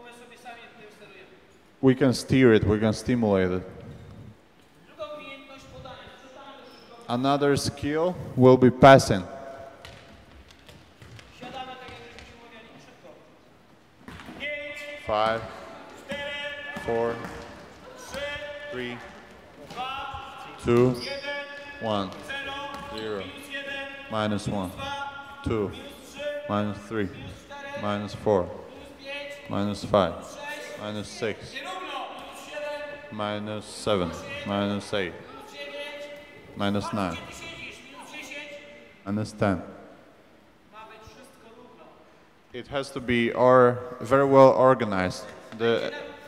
Speaker 1: my sobie sami tym sterujemy.
Speaker 2: We can steer it, we can stimulate it.
Speaker 1: Druga umiejętność podania. Przestałem już szybko.
Speaker 2: Another skill will be passing.
Speaker 1: Siadamy tak jak żeśmy się umawiali. Szybko. 5,
Speaker 2: 5,
Speaker 1: 4,
Speaker 2: 4,
Speaker 1: 3,
Speaker 2: 3,
Speaker 1: 2,
Speaker 2: 2,
Speaker 1: 1,
Speaker 2: 1,
Speaker 1: 0,
Speaker 2: 0,
Speaker 1: minus 1,
Speaker 2: minus 1,
Speaker 1: 2,
Speaker 2: 2,
Speaker 1: minus 3,
Speaker 2: minus 3,
Speaker 1: minus 4,
Speaker 2: minus 4,
Speaker 1: minus 5,
Speaker 2: minus 5,
Speaker 1: minus 6,
Speaker 2: minus 6,
Speaker 1: nierówno, minus 7,
Speaker 2: minus 7, minus 8,
Speaker 1: minus 9.
Speaker 2: minus 9,
Speaker 1: Gdzie ty siedzisz? Minus 10.
Speaker 2: minus 10.
Speaker 1: Ma być wszystko równo.
Speaker 2: It has to be very well organized.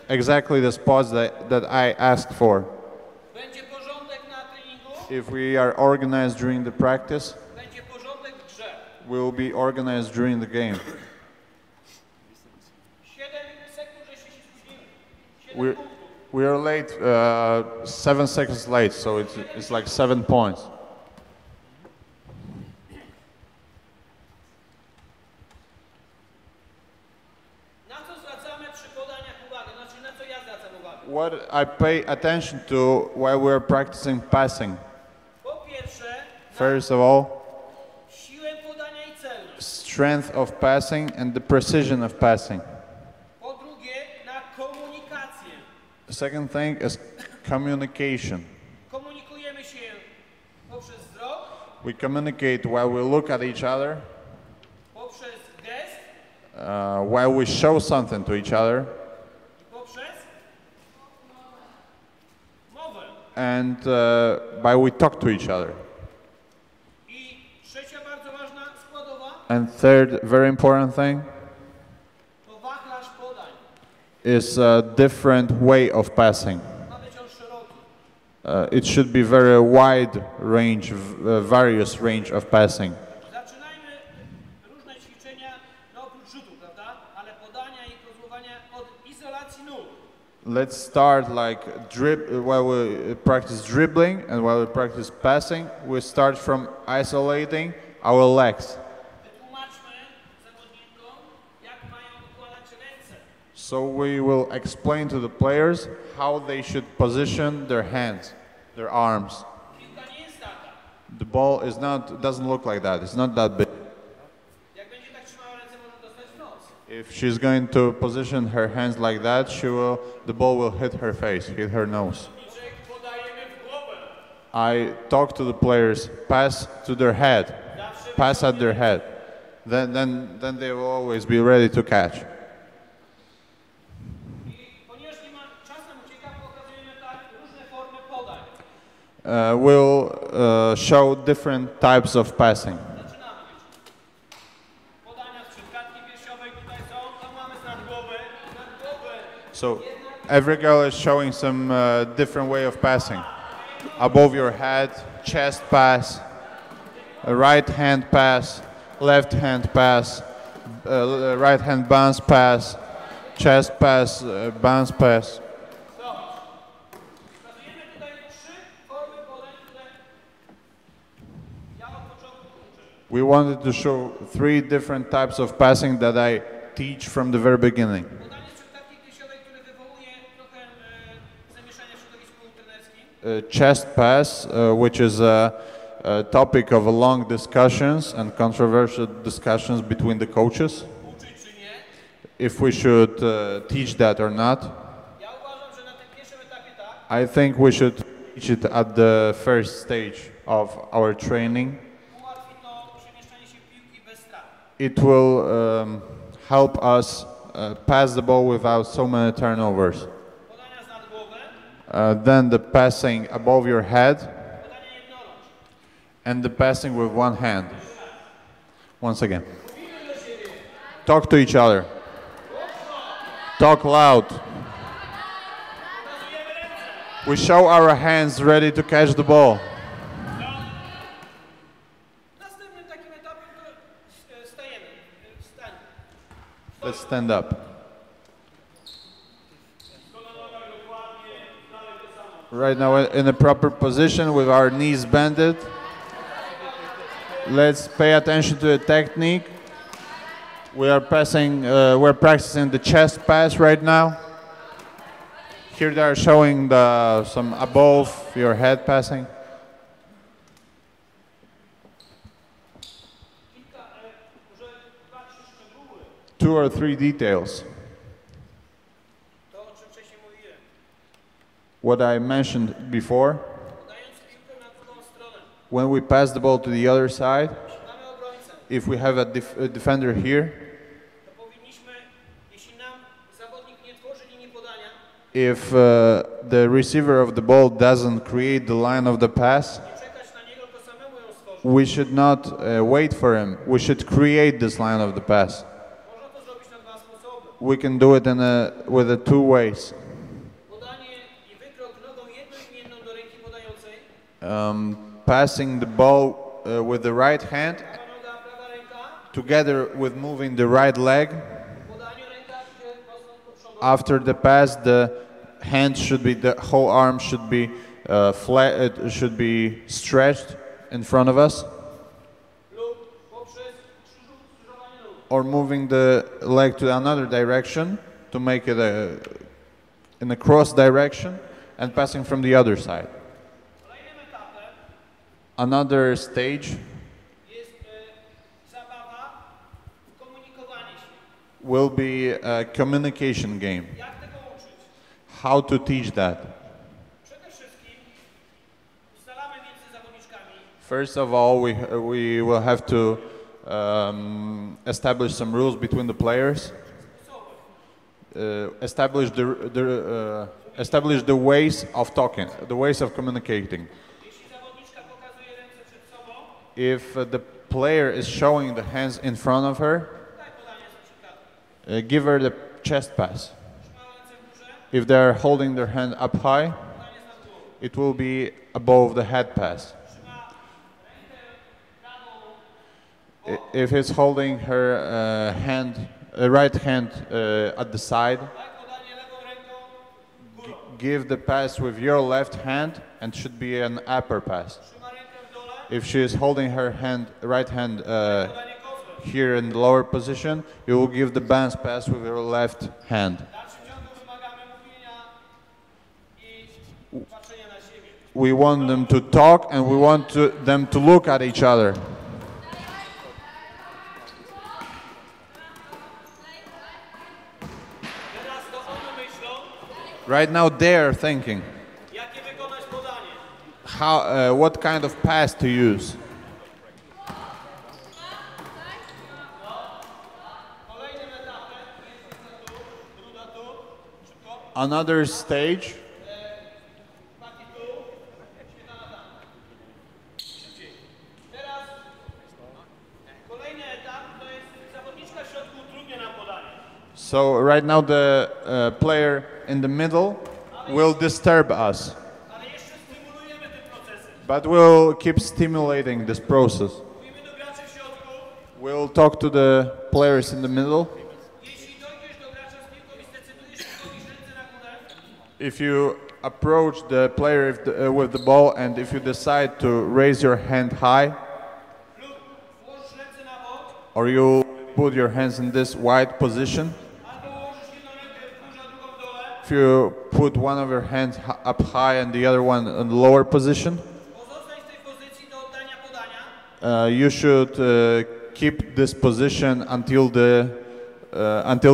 Speaker 2: Exactly the spots that I asked for.
Speaker 1: Będzie porządek na treningu,
Speaker 2: If we are organized during the practice,
Speaker 1: będzie porządek w grze.
Speaker 2: we will be organized during the game.
Speaker 1: 7 sekund, żeście się spóźnili. 7
Speaker 2: We're,
Speaker 1: punktów.
Speaker 2: we are late, 7 seconds late, so it's like 7 points.
Speaker 1: Na co zwracamy przy podaniach uwagę? Znaczy, na co ja zwracam uwagę?
Speaker 2: What I pay attention to while we're practicing passing,
Speaker 1: Po pierwsze,
Speaker 2: first of all,
Speaker 1: siłę podania i celność.
Speaker 2: strength of passing and the precision of passing.
Speaker 1: Po drugie, na komunikację.
Speaker 2: The second thing is communication.
Speaker 1: Komunikujemy się poprzez wzrok,
Speaker 2: We communicate while we look at each other,
Speaker 1: poprzez gest
Speaker 2: while we show something to each other,
Speaker 1: i poprzez mowę.
Speaker 2: and by we talk to each other.
Speaker 1: I trzecia bardzo ważna składowa
Speaker 2: And third, very important thing
Speaker 1: to wachlarz podań.
Speaker 2: is a different way of passing.
Speaker 1: Ma być on szeroki.
Speaker 2: It should be very wide range, various range of passing.
Speaker 1: Zaczynajmy różne ćwiczenia, no oprócz rzutu, prawda? Ale podania i kozłowania od izolacji nóg.
Speaker 2: Let's start like while we practice dribbling and while we practice passing, we start from isolating our legs.
Speaker 1: Wytłumaczmy zawodnikom, jak mają układać ręce.
Speaker 2: So we will explain to the players how they should position their hands, their arms.
Speaker 1: Piłka nie jest taka.
Speaker 2: The ball doesn't look like that. It's not that big.
Speaker 1: Jak będzie tak trzymała ręce, może dostać w nos.
Speaker 2: If she's going to position her hands like that, the ball will hit her face, hit her nose.
Speaker 1: Zawodniczek
Speaker 2: I talk to the players, pass to their head, pass at their head. Then they will always be ready to catch. We'll show different types of passing. So every girl is showing some different way of passing. Above your head, chest pass, a right hand pass, left hand pass, right hand bounce pass, chest pass, bounce pass. We wanted to show 3 different types of passing that I teach from the very beginning. Chest pass, which is a topic of long discussions and controversial discussions between the coaches, if we should teach that or not. I think we should teach it at the first stage of our training. It will help us pass the ball without so many turnovers. Then the passing above your head and the passing with one hand. Once again. Talk to each other. Talk loud. We show our hands ready to catch the ball. Let's stand up. Right now in a proper position with our knees bended. Let's pay attention to the technique. We are passing, we're practicing the chest pass right now. Here they are showing some above your head passing. Two or three details. What I mentioned before, when we pass the ball to the other side, if we have a defender here, if the receiver of the ball doesn't create the line of the pass, we should not wait for him. We should create this line of the pass. We can do it with 2 ways. Passing the ball with the right hand, together with moving the right leg. After the pass, the hand should be, the whole arm should be flat. It should be stretched in front of us. Or moving the leg to another direction to make it in a cross direction and passing from the other side. Another stage will be a communication game. How to teach that? First of all, we will have to establish some rules between the players. Establish the ways of talking, the ways of communicating. If the player is showing the hands in front of her, give her the chest pass. If they are holding their hand up high, it will be above the head pass. If it's holding her right hand at the side, give the pass with your left hand and should be an upper pass. If she is holding her right hand here in the lower position, you will give the bounce pass with your left hand. We want them to talk and we want them to look at each other. Right now they are thinking, what kind of pass to use. Another stage so right now the player in the middle will disturb us, but we'll keep stimulating this process. We'll talk to the players in the middle. If you approach the player with the ball and if you decide to raise your hand high, or you put your hands in this wide position, if you put one of your hands up high and the other one in the lower position, you should keep this position until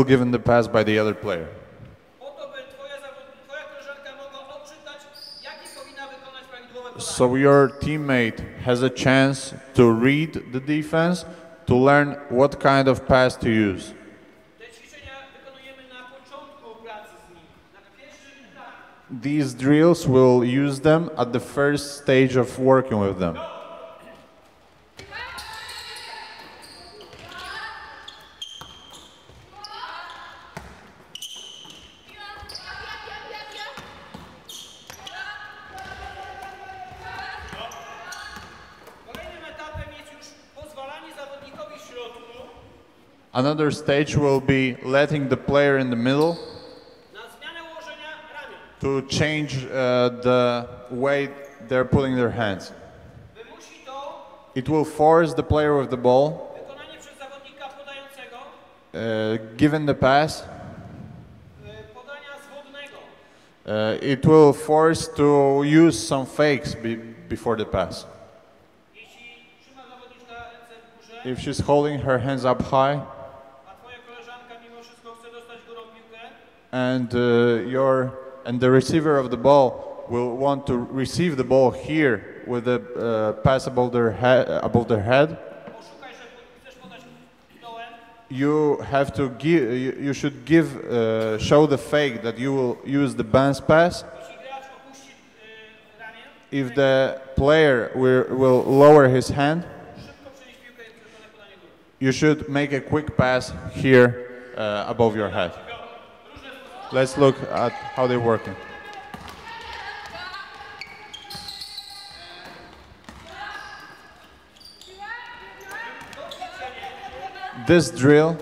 Speaker 2: given the pass by the other player. So your teammate has a chance to read the defense, to learn what kind of pass to use. These drills will use them at the first stage of working with them. Another stage will be letting the player in the middle to change the way they're putting their hands. It will force the player with the ball, given the pass, it will force to use some fakes before the pass. If she's holding her hands up high, and the receiver of the ball will want to receive the ball here with the pass above their head, you have to give. You should show the fake that you will use the bounce pass. If the player will lower his hand, you should make a quick pass here above your head. Let's look at how they're working. This drill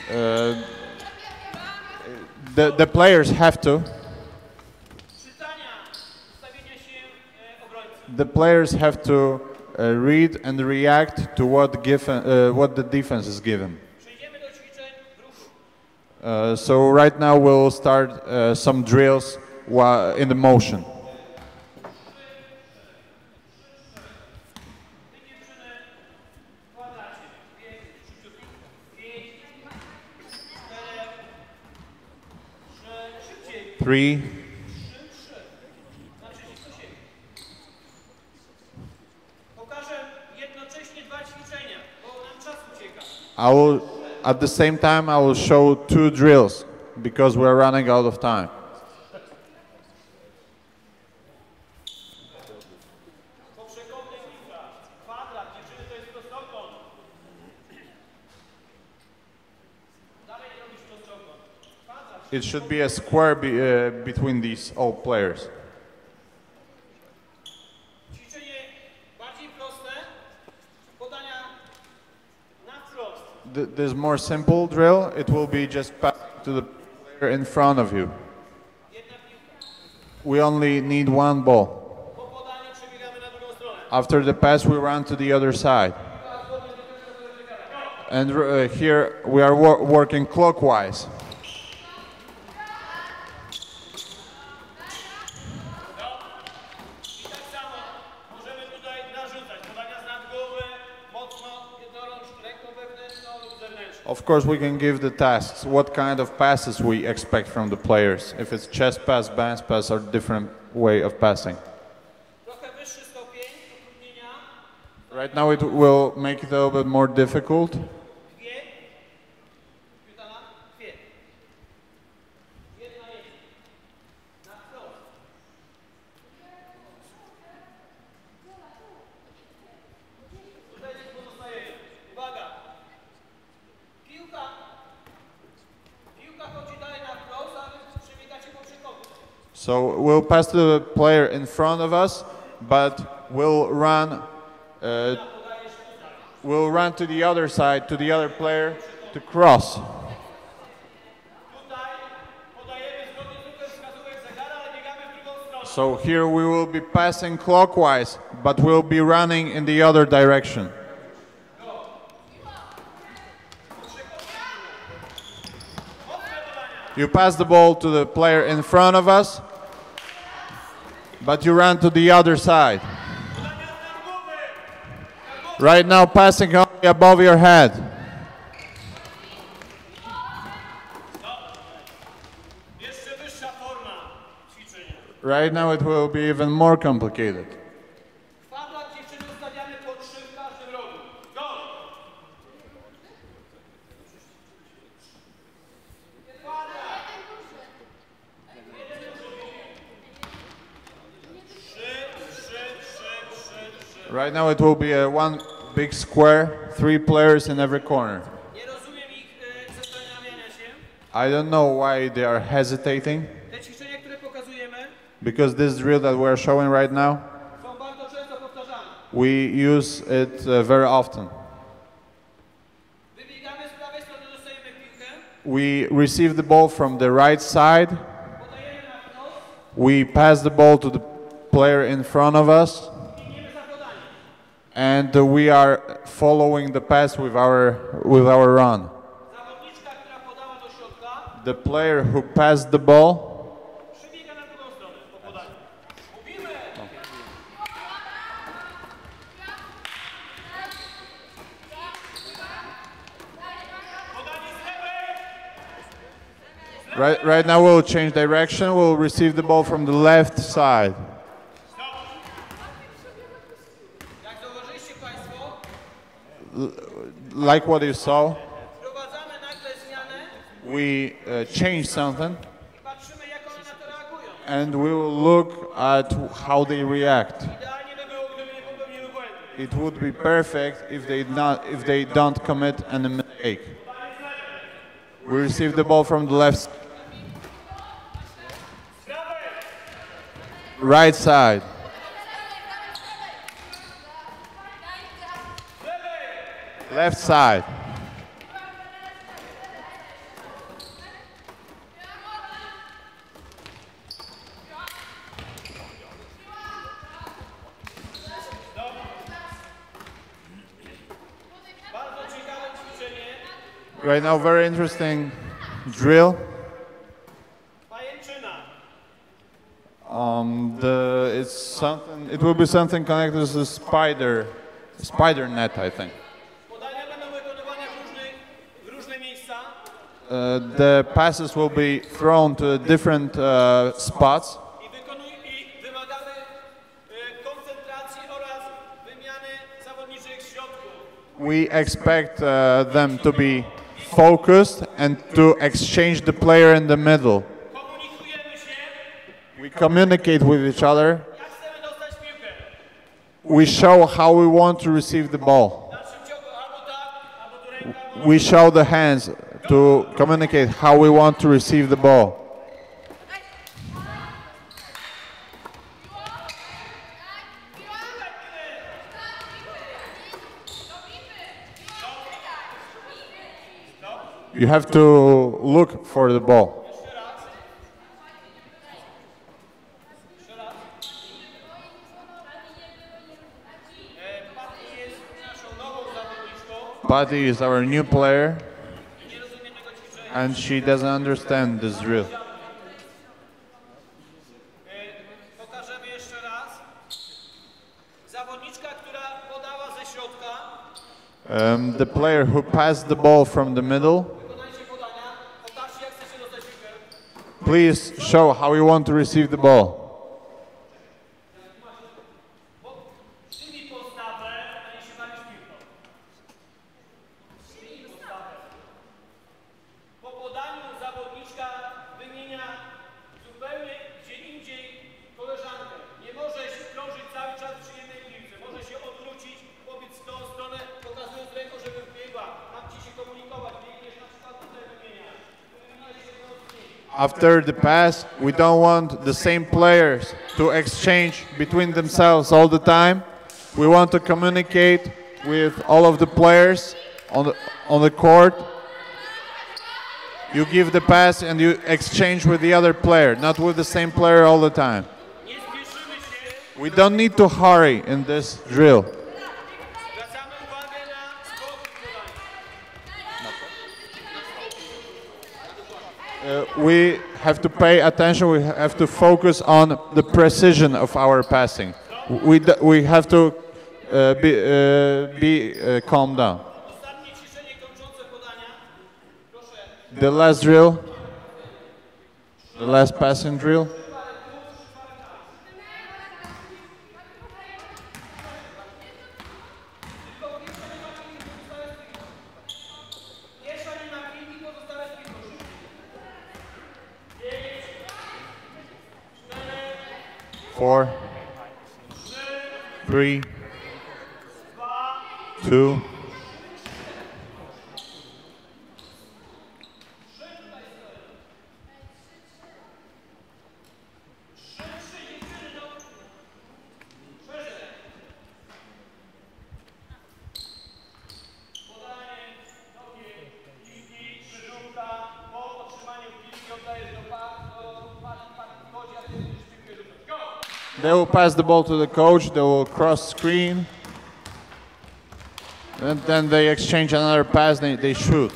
Speaker 2: the players have to. The players have to read and react to what the defense is given. So right now we'll start some drills in the motion. Three. At the same time, I will show two drills because we're running out of time. It should be a square between these all players. This more simple drill, it will be just pass to the player in front of you. We only need one ball. After the pass, we run to the other side. And here we are working clockwise. Of course, we can give the tasks, what kind of passes we expect from the players. If it's chest pass, bounce pass, or different way of passing.
Speaker 1: Trochę wyższy stopień utrudnienia.
Speaker 2: Right now it will make it a little bit more difficult.
Speaker 1: Dwie. Jutala. Dwie. Jedna jest. Na wprost. Tutaj nic pozostaje. Uwaga. Piłka chodzi dalej na wprost, a wy przebiegacie po przekopu.
Speaker 2: So we'll pass to the player in front of us, but we'll run to the other side, to the other player, to cross.
Speaker 1: Tutaj podajemy zgodnie z ruchem wskazówek zegara, ale biegamy w drugą stronę.
Speaker 2: So here we will be passing clockwise, but we'll be running in the other direction. You pass the ball to the player in front of us, but you run to the other side. Right now, passing only above your head.
Speaker 1: Jeszcze wyższa forma ćwiczenia.
Speaker 2: Right now, it will be even more complicated.
Speaker 1: Kwadrat dziewczyny ustawiamy po 3 w każdym rogu. Go!
Speaker 2: Right now, it will be a one big square, 3 players in every corner.
Speaker 1: Nie rozumiem ich zastanawiania się.
Speaker 2: I don't know why they are hesitating,
Speaker 1: Te ćwiczenia, które pokazujemy,
Speaker 2: because this drill that we're showing right now,
Speaker 1: są bardzo często powtarzane.
Speaker 2: we use it very often.
Speaker 1: Wybiegamy z prawej strony, dostajemy piłkę,
Speaker 2: We receive the ball from the right side,
Speaker 1: podajemy na wprost,
Speaker 2: we pass the ball to the player in front of us,
Speaker 1: biegniemy za podaniem.
Speaker 2: and we are following the pass with our run.
Speaker 1: Zawodniczka, która podała do środka,
Speaker 2: The player who passed the ball
Speaker 1: przebiega na drugą stronę po podaniu. Mówimy! Podanie z lewej!
Speaker 2: right now we'll change direction. We'll receive the ball from the left side.
Speaker 1: Jak zauważyliście Państwo,
Speaker 2: Like what you saw,
Speaker 1: wprowadzamy nagle zmianę
Speaker 2: we change something,
Speaker 1: i patrzymy, jak one na to reagują.
Speaker 2: and we will look at how they react.
Speaker 1: Idealnie by było, gdyby nie popełniły błędu.
Speaker 2: It would be perfect if they don't commit any mistake. We receive the ball from the left, right side, left side.
Speaker 1: Bardzo ciekawe ćwiczenie.
Speaker 2: Right now, very interesting drill.
Speaker 1: Pajęczyna.
Speaker 2: It will be something connected to the spider net, I think.
Speaker 1: Podania będą wykonywane w różne miejsca.
Speaker 2: The passes will be thrown to different spots,
Speaker 1: I wymagamy koncentracji oraz wymiany zawodniczych w środku.
Speaker 2: we expect them to be focused and to exchange the player in the middle.
Speaker 1: Komunikujemy się,
Speaker 2: We communicate with each other.
Speaker 1: jak chcemy dostać piłkę.
Speaker 2: We show how we want to receive the ball.
Speaker 1: W dalszym ciągu albo tak, albo do ręka.
Speaker 2: We show the hands to communicate how we want to receive the ball. You have to look for the ball.
Speaker 1: Jeszcze raz. Jeszcze raz. Patty jest naszą nową zawodniczką.
Speaker 2: Patty is our new player,
Speaker 1: Nie rozumie tego ćwiczenia.
Speaker 2: and she doesn't understand this drill.
Speaker 1: Pokażemy jeszcze raz. Zawodniczka, która podała ze środka.
Speaker 2: The player who passed the ball from the middle,
Speaker 1: Wykonajcie podania. Pokażcie, jak chcecie dostać piłkę.
Speaker 2: please show how you want to receive the ball.
Speaker 1: Przyjmij postawę, a nie się bawisz piłką. Przyjmij postawę. Po podaniu zawodniczka wymienia zupełnie gdzie indziej koleżankę. Nie możesz krążyć cały czas przy jednej piłce. Możesz się odwrócić, pobiec w tą stronę, pokazując ręką, żeby wbiegła. Mam ci się komunikować. Biegniesz na przykład tutaj wymieniasz. Wymieniasz się mocniej.
Speaker 2: After the pass, we don't want the same players to exchange between themselves all the time. We want to communicate with all of the players on the court. You give the pass and you exchange with the other player, not with the same player all the time.
Speaker 1: Nie spieszymy się.
Speaker 2: We don't need to hurry in this drill.
Speaker 1: Zwracamy uwagę na spokój podania.
Speaker 2: We have to pay attention, we have to focus on the precision of our passing. We have to be calm down.
Speaker 1: Ostatnie ćwiczenie kończące podania. Proszę.
Speaker 2: The last drill, the last passing drill.
Speaker 1: Pierwsza nie ma piłki, pozostałe z piłką.
Speaker 2: 4, 3, 2. They will pass the ball to the coach, they will cross screen, and then they exchange another pass, they shoot.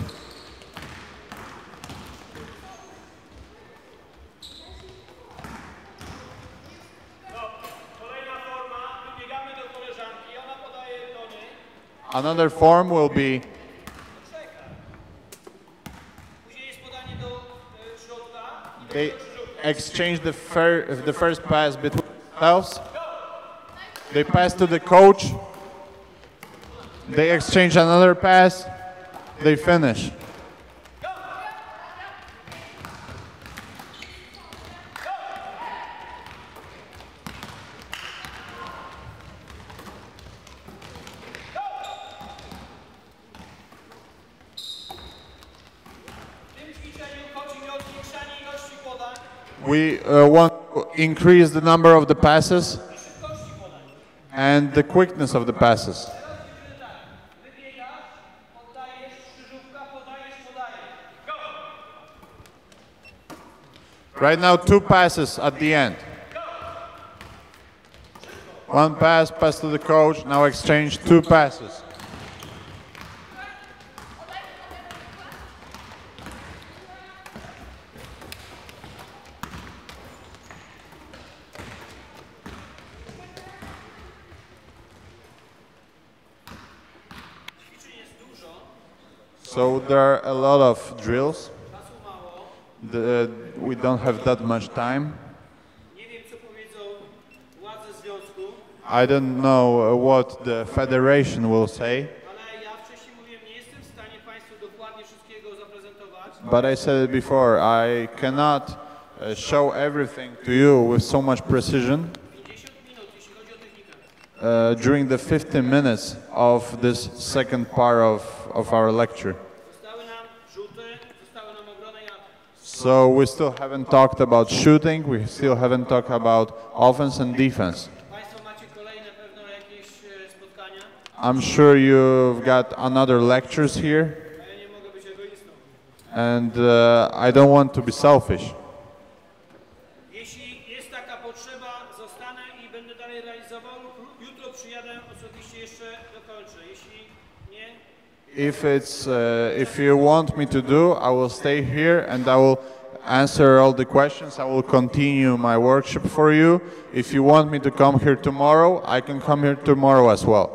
Speaker 2: Another form will be they exchange the first pass between themselves. They pass to the coach. They exchange another pass. They finish. We want to increase the number of the passes and the quickness of the passes. Right now, 2 passes at the end. 1 pass, pass to the coach, now exchange 2 passes. So there are a lot of drills. We don't have that much time. I don't know what the federation will say. But I said it before, I cannot show everything to you with so much precision during the 15 minutes of this second part of our lecture. So we still haven't talked about shooting, we still haven't talked about offense and defense. I'm sure you've got another lectures here, and I don't want to be selfish. If you want me to do, I will stay here and I will answer all the questions. I will continue my workshop for you. If you want me to come here tomorrow, I can come here tomorrow as well.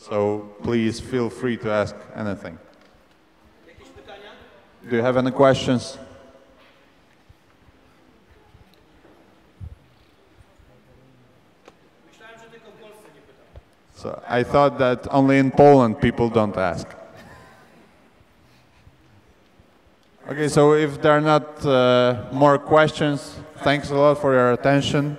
Speaker 2: So please feel free to ask anything.
Speaker 1: Jakieś pytania?
Speaker 2: Do you have any questions?
Speaker 1: Myślałem, że tylko w Polsce nie pytam.
Speaker 2: So I thought that only in Poland people don't ask. Okay, so if there are not more questions, thanks a lot for your attention.